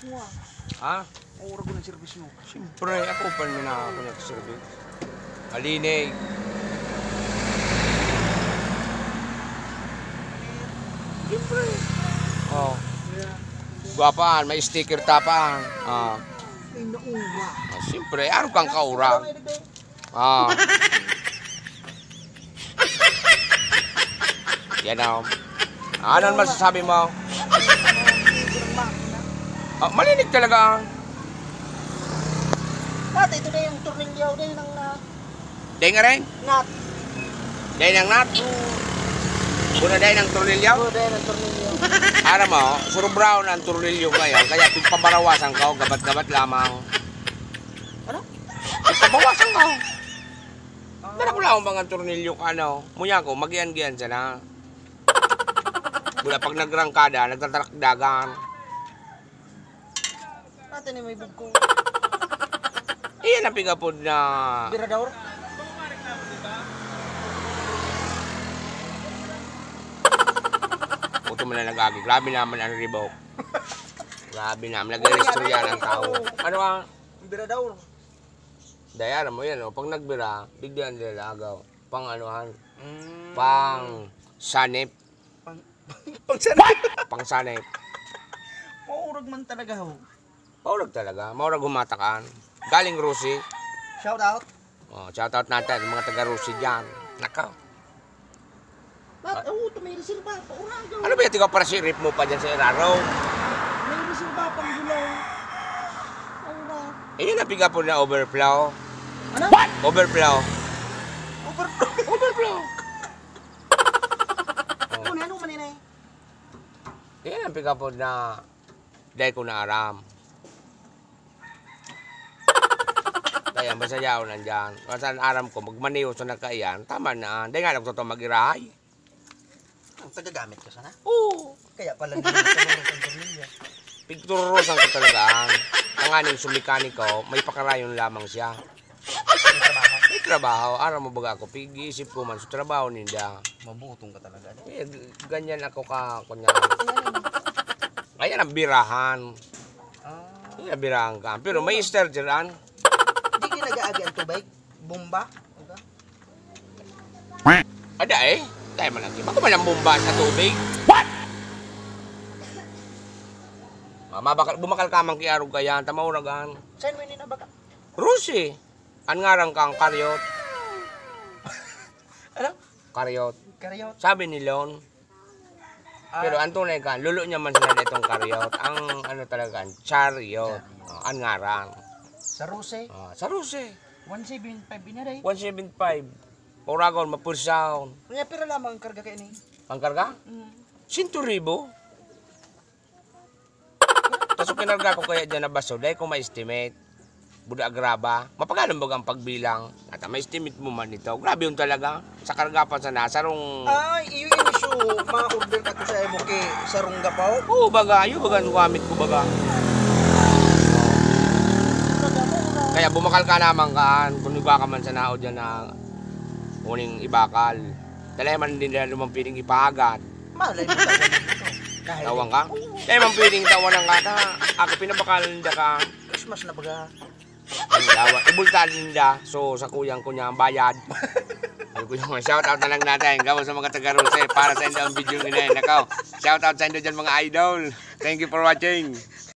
mo ah. Ha? Ora ko ng service mo. Siyempre, ako pa naman ako nagsaservice. Malinig. Siyempre. Oh. Guwapaan, may sticker tapang. Ah. Ay, naura. Siyempre, araw kang kaura. Ah. Yan o. Ano masasabi mo? Malinig talaga. Dati, ito na yung tornilyo. Dahil ng Dahil nga rin? nut. Dahil ng nut? Kuna dahil ng tornilyo? Oo, dahil ng tornilyo. Aram mo, suro brown ang tornilyo ngayon. Kaya pagpabarawasan ka, gabat-gabat lamang. Ano? Pagpabawasan ka. Dala ko lang mga tornilyo ka, ano. Muya ko, magian-gian sana. Mula pag nagrangkada, nagtatarakdagan. Dati na may bugko. Iyan ang pigapod na... Birador. Puto mo na nag-agi. Grabe naman ang revoke. Grabe naman. Nag-register yan ang tao. Ano ang... Birador. Daya mo yan, oh. Pag nagbira, bigyan nila agaw. Pang anuhan. Pang sanip. Pag sanay. Pang sanip. Maurag man talaga ho. Maurag talaga. Maurag humatakan. Galing Rusi. Shout out. Oh, shoutout natin, mga taga-Rusi dyan. Nakaw. Ba't? Oo, ito may reserva. Paurag. Ano ba yung tigaw para si rip mo pa dyan sa Iraro? May reserva pang gulaw. Paurag. Iyan ang piga po na overflow. Ano? Overflow. Overflow. Overflow. Ano na? Ano manina eh? Iyan ang piga po na dahil ko na aram. Kaya basta yaw nandyan. Kasi aram ko, magmaniw sa nagkaiyan, tama na. Dahil nga nagtotoo mag-irahay. Ang tagagamit ka sana? Oo. Kaya pala hindi ka marunong ang tornilyo. Pigtururosan ko talagaan. Ang aning sumekaniko, may pakarayon lamang siya. May trabaho. May trabaho. Aram mo baga ako, pig-iisip ko man sa trabaho ninda. Mabutong ka talaga. Eh, ganyan ako ka, kunya. Ayan ang birahan. Ayan ang birahan ka. Pero may Easter dyan. Hindi ka nag-aagi ang tubig? Bomba? Okay. Ada eh. Dahil man lang. Bako man ang bomba sa tubig. What? Bumakal ka mang kiarog kaya. Tamauragan. Saan mo yun na baka? Rusi. Ang ngarang kang karyot. Ano? Karyot. Karyot. Sabi ni Lon. Pero ang tunay ka, lulo niya man sila itong karyot. Ang ano talaga, chariot. Ang ngarang. Sa Rose? Sa Rusi. 175 inaray. 175. Oragon, mapulsaon. Kaya pera lamang ang karga kayo ni. Pangkarga? 100,000. Tapos kinarga ko kaya dyan na baso, dahil ko ma-estimate. Buda agraba. Mapagalan ba ang pagbilang? At ma-estimate mo man ito. Grabe yung talaga. Sa karga pa sa nasarong... Ay, iyo inisyo. Ma-order ka ko sa emo kay sarong gapaw. Oo, baga. Yung baga, gamit ko baga. Kaya bumakal ka naman ka. Kung iba ka man sa nao dyan na uning ibakal. Dahil man din nila lumang piling ipahagat. Malay mo talaga dito. Tawang ka? Dahil man piling tawan ng kata. Ako pinabakalan nila ka. Christmas na baga. Ang dawa. Ibultan nila. So, sa kuyang ko niya ang bayad. Yung kuyang shoutout na lang natin. Gawa sa mga taga-Rose para sa inyo ang video nila. Nakaw, shoutout sa inyo dyan mga idol. Thank you for watching.